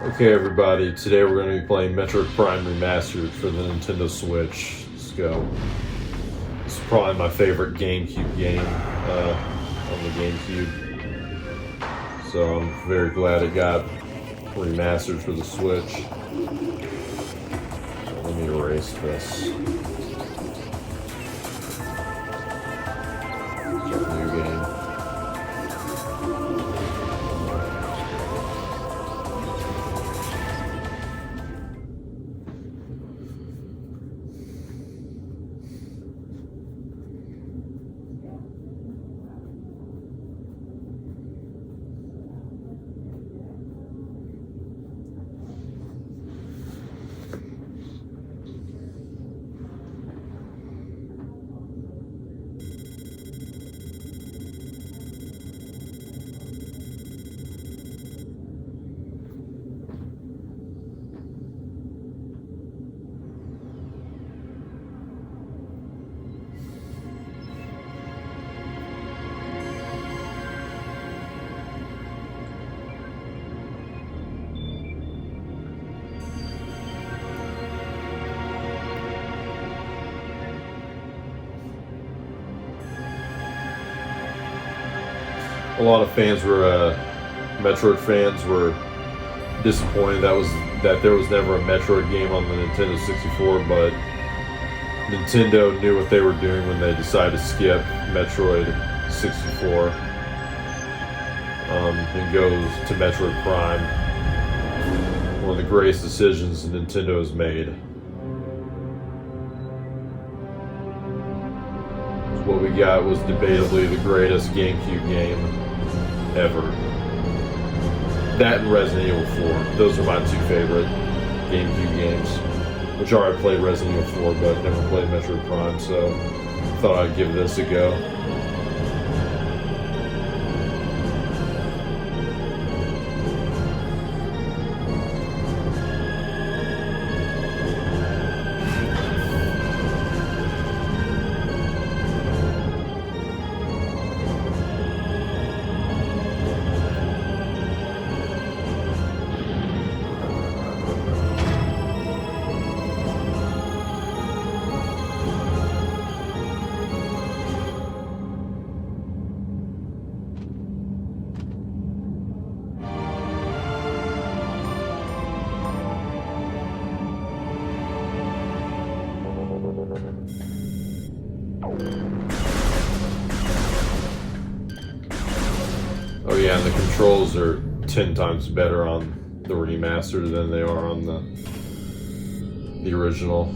Okay, everybody, today we're going to be playing Metroid Prime Remastered for the Nintendo Switch. Let's go. This is probably my favorite GameCube game on the GameCube. So I'm very glad it got remastered for the Switch. Let me erase this. New game. A lot of fans were Metroid fans were disappointed that there was never a Metroid game on the Nintendo 64, but Nintendo knew what they were doing when they decided to skip Metroid 64 and go to Metroid Prime. One of the greatest decisions Nintendo has made. What we got was debatably the greatest GameCube game ever. That and Resident Evil 4. Those are my two favorite GameCube games. Which I already played Resident Evil 4, but never played Metroid Prime, so thought I'd give this a go. Oh yeah, and the controls are 10 times better on the remaster than they are on the original.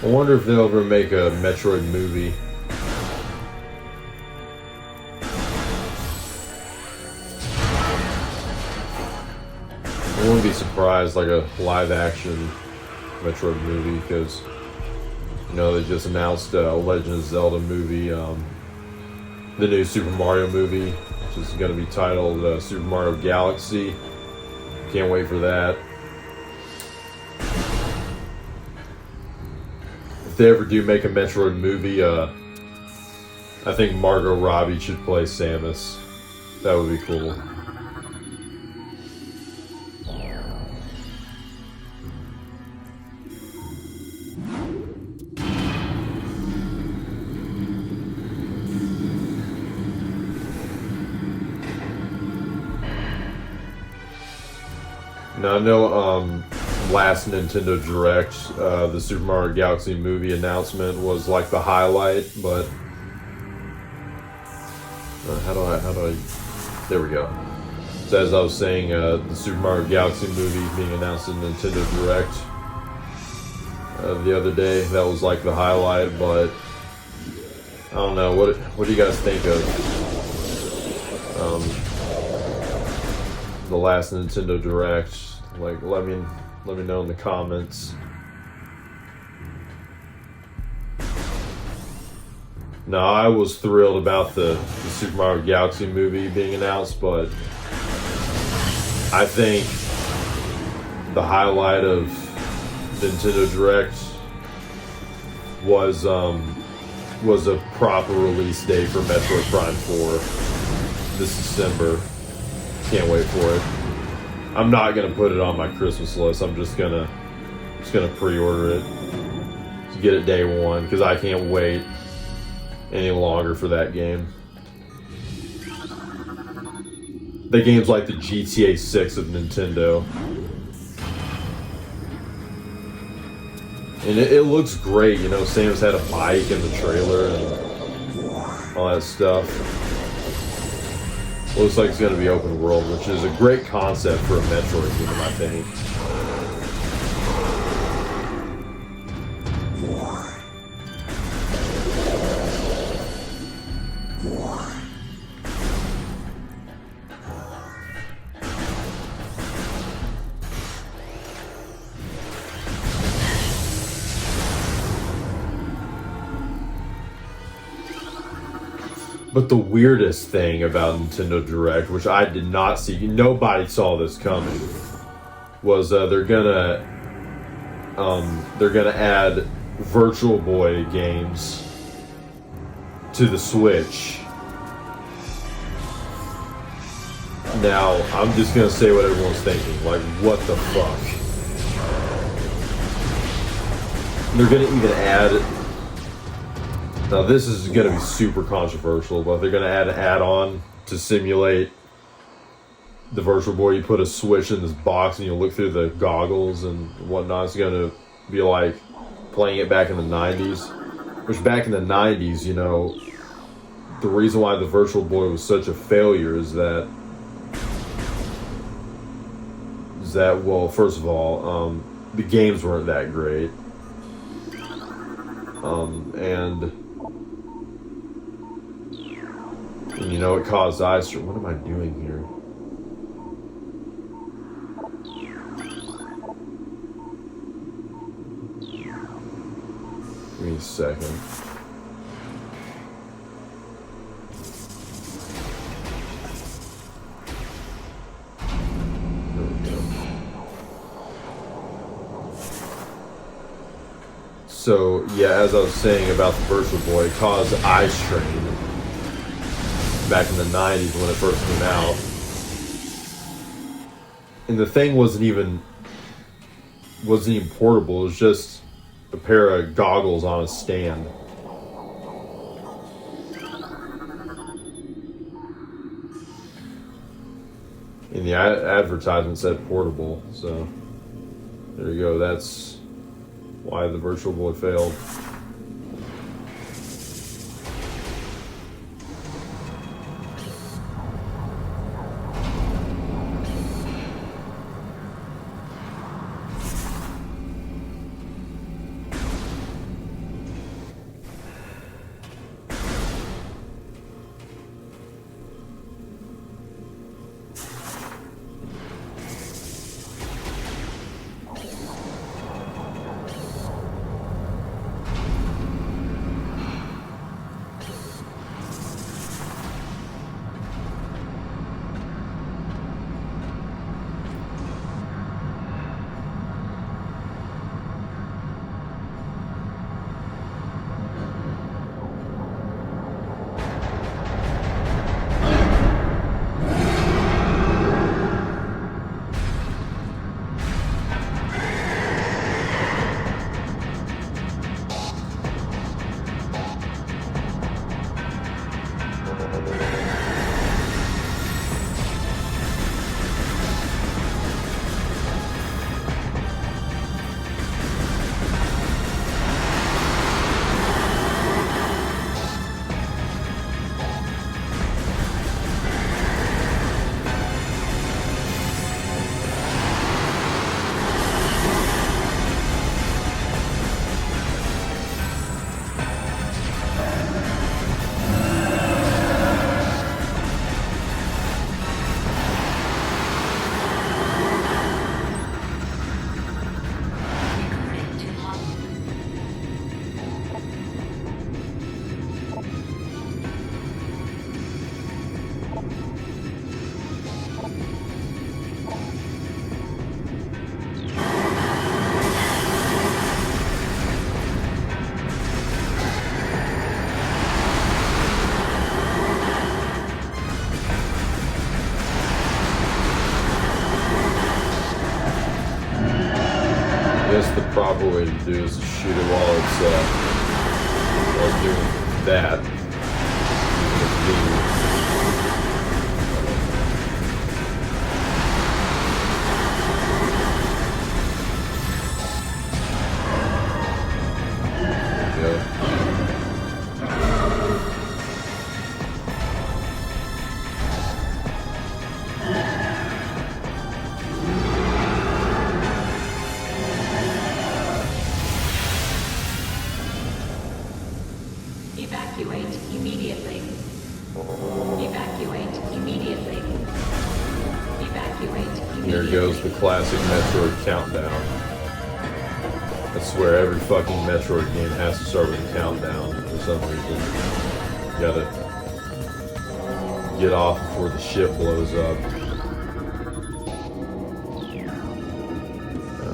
I wonder if they'll ever make a Metroid movie. I wouldn't be surprised, like a live-action Metroid movie, because you know they just announced a Legend of Zelda movie, the new Super Mario movie, which is going to be titled Super Mario Galaxy. Can't wait for that. If they ever do make a Metroid movie, I think Margot Robbie should play Samus. That would be cool. Now I know last Nintendo Direct, the Super Mario Galaxy movie announcement was like the highlight, but how do I there we go. So as I was saying, the Super Mario Galaxy movie being announced in Nintendo Direct the other day, that was like the highlight, but I don't know, what do you guys think of the last Nintendo Direct? Like, let me know in the comments. No, I was thrilled about the Super Mario Galaxy movie being announced, but I think the highlight of Nintendo Direct was a proper release date for Metroid Prime 4 this December. Can't wait for it. I'm not gonna put it on my Christmas list. I'm just gonna pre-order it to get it day one because I can't wait any longer for that game. The game's like the GTA 6 of Nintendo, and it looks great. You know, Samus had a bike in the trailer and all that stuff. Looks like it's going to be open world, which is a great concept for a Metroid game, I think. But the weirdest thing about Nintendo Direct, which I did not see, nobody saw this coming, was they're gonna add Virtual Boy games to the Switch. Now, I'm just gonna say what everyone's thinking, like, what the fuck? They're gonna even add... Now this is going to be super controversial, but they're going to add an add-on to simulate the Virtual Boy. You put a Switch in this box and you look through the goggles and whatnot. It's going to be like playing it back in the 90s. Which back in the 90s, you know, the reason why the Virtual Boy was such a failure is that well, first of all, the games weren't that great. And you know, it caused eye strain. What am I doing here? Give me a second. There we go. So, yeah, as I was saying about the Virtual Boy, it caused eye strain back in the 90s when it first came out. And the thing wasn't even portable. It was just a pair of goggles on a stand. And the advertisement said portable, so there you go. That's why the Virtual Boy failed. proper way to do is to shoot it while it's doing that. Evacuate immediately. Evacuate immediately. Evacuate immediately. Here goes the classic Metroid countdown. I swear every fucking Metroid game has to start with a countdown for some reason. You gotta get off before the ship blows up.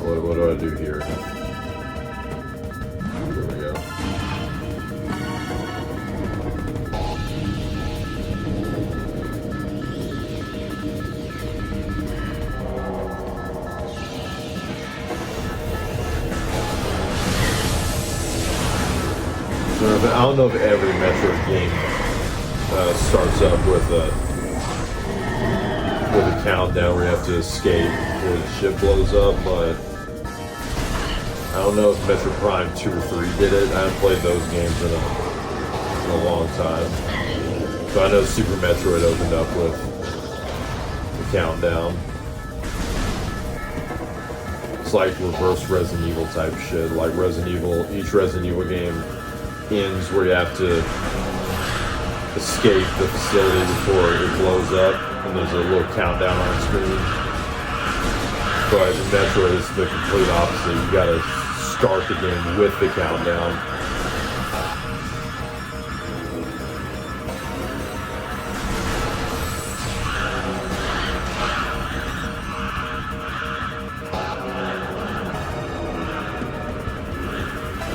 What do I do here? Here we go. I don't know if every Metroid game starts up with a countdown where you have to escape before the ship blows up, but I don't know if Metroid Prime 2 or 3 did it. I haven't played those games in a long time. But I know Super Metroid opened up with the countdown. It's like reverse Resident Evil type shit. Like Resident Evil, each Resident Evil game ends where you have to escape the facility before it blows up, and there's a little countdown on screen. But in Metroid, it's the complete opposite. You gotta start the game with the countdown.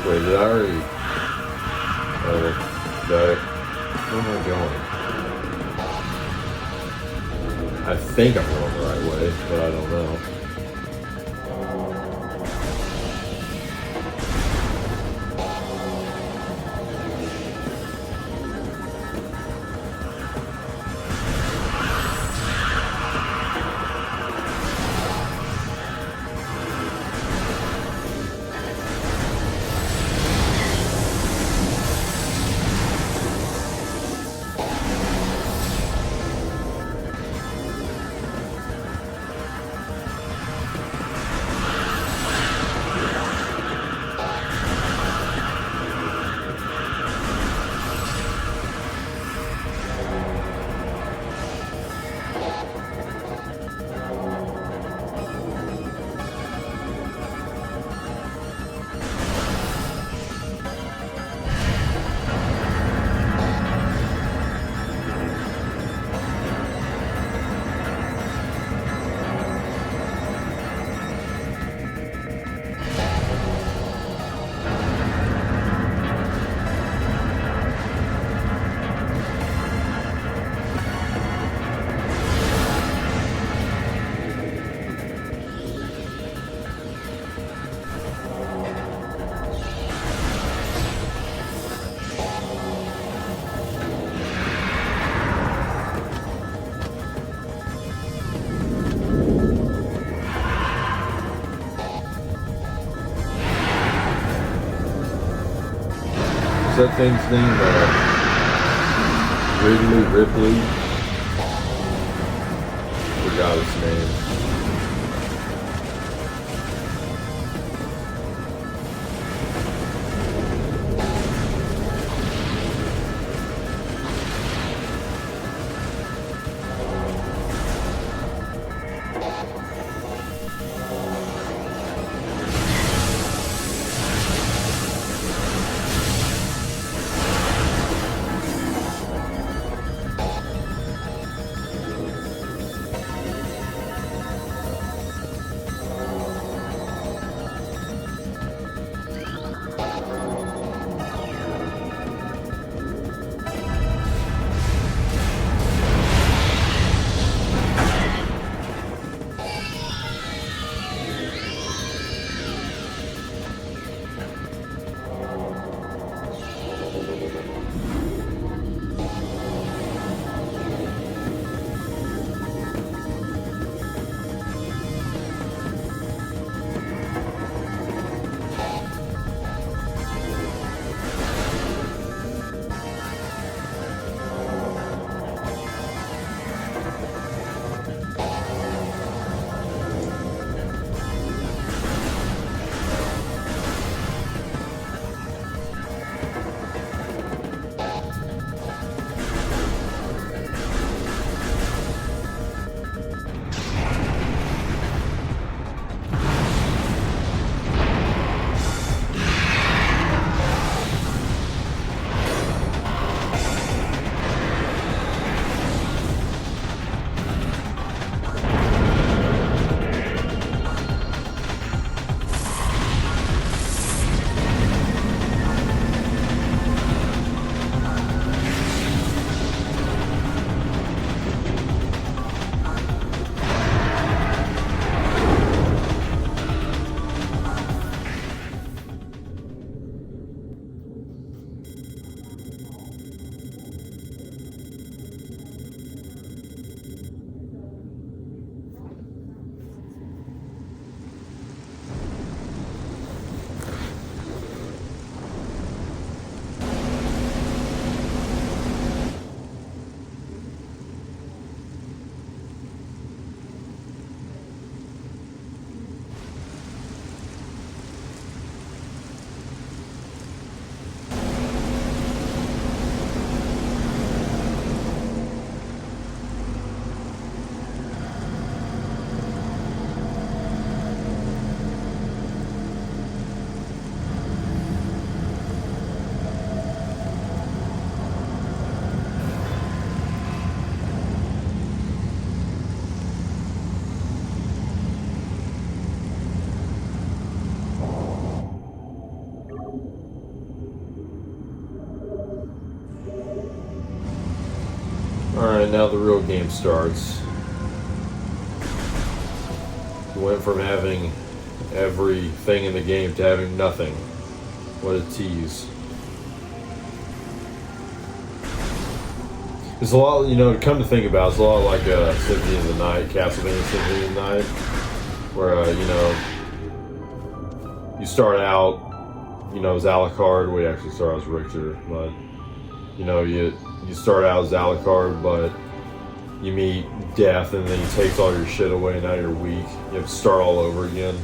Wait, did I already... where am I going? I think I'm going the right way, but I don't know. What's that thing's name? Ripley? Forgot its name. Alright, now the real game starts. You went from having everything in the game to having nothing. What a tease. It's a lot, to come to think about, it's a lot like Symphony of the Night, Castlevania Symphony of the Night, where, you start out, as Alucard. We actually start as Richter, but, you start out as Alucard, but you meet death, and then he takes all your shit away, and now you're weak. You have to start all over again.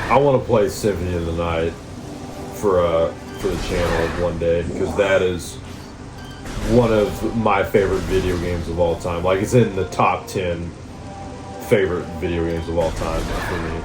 I want to play Symphony of the Night for the channel one day, because that is one of my favorite video games of all time. Like, it's in the top 10 favorite video games of all time for me.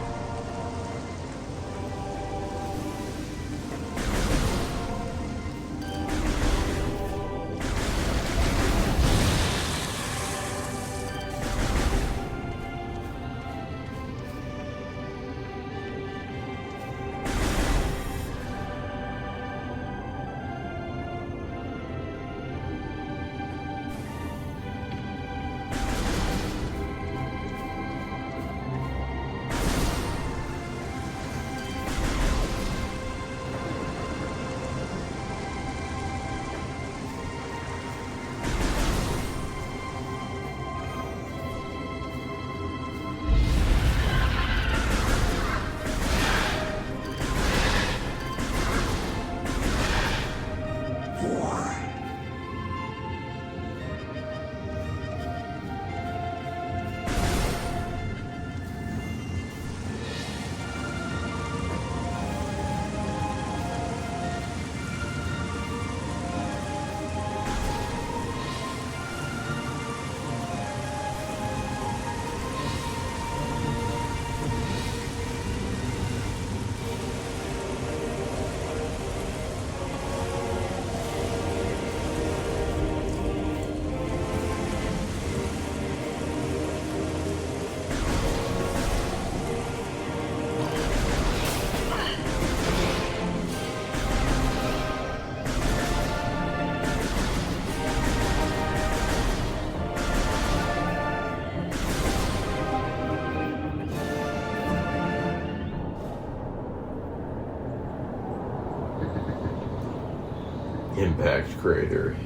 Impact Crater.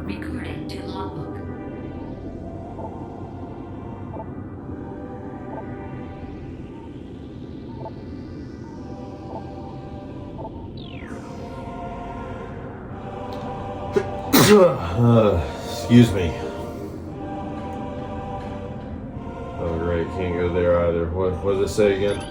Recording to logbook. Excuse me. Oh great, can't go there either. What does it say again?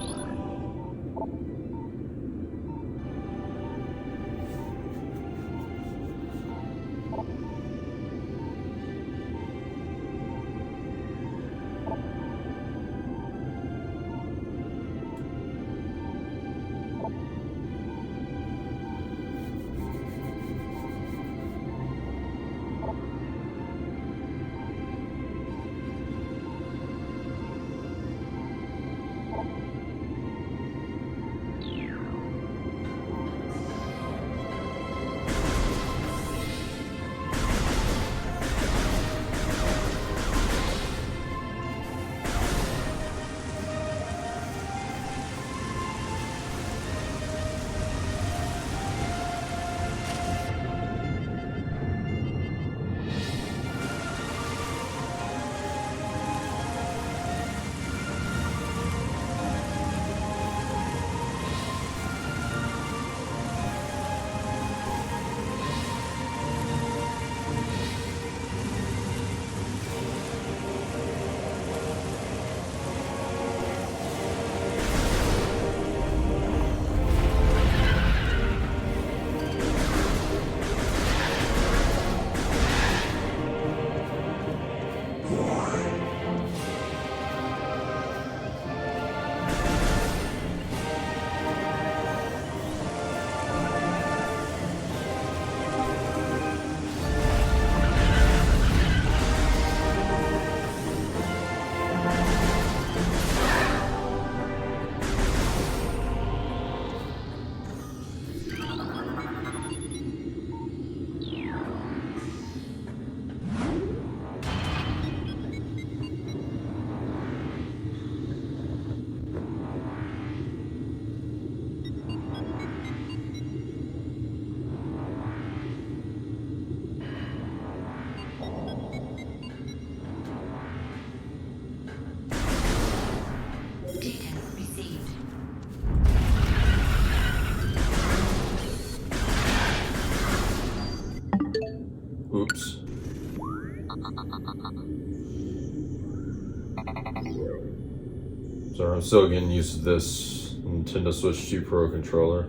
Oops. Sorry, I'm still getting used to this Nintendo Switch 2 Pro controller.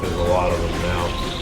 There's a lot of them now.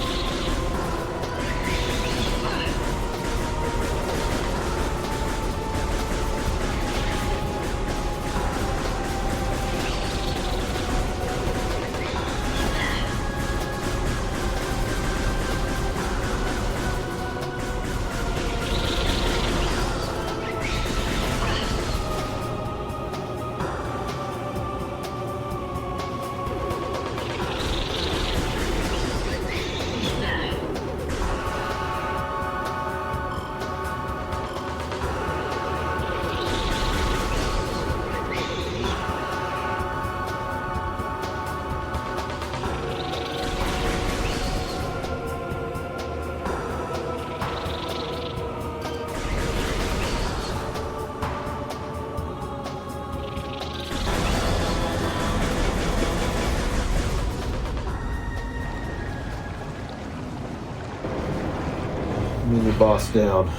Mini boss down.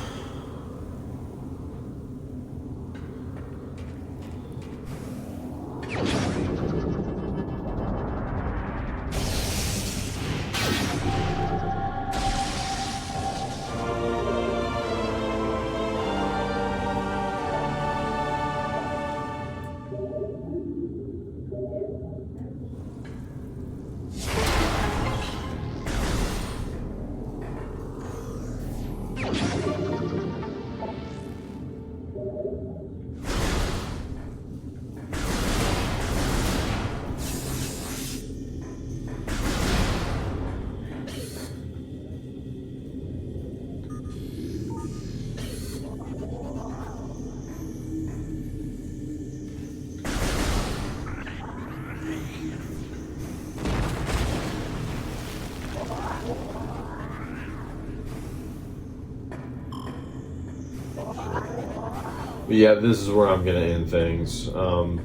But yeah, this is where I'm gonna end things. So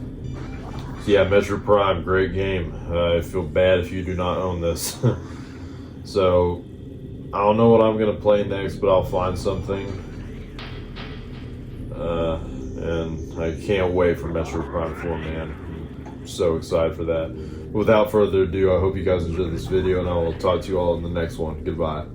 yeah, Metroid Prime, great game. I feel bad if you do not own this. So I don't know what I'm gonna play next, but I'll find something. And I can't wait for Metroid Prime 4, man. I'm so excited for that. Without further ado, I hope you guys enjoyed this video, and I will talk to you all in the next one. Goodbye.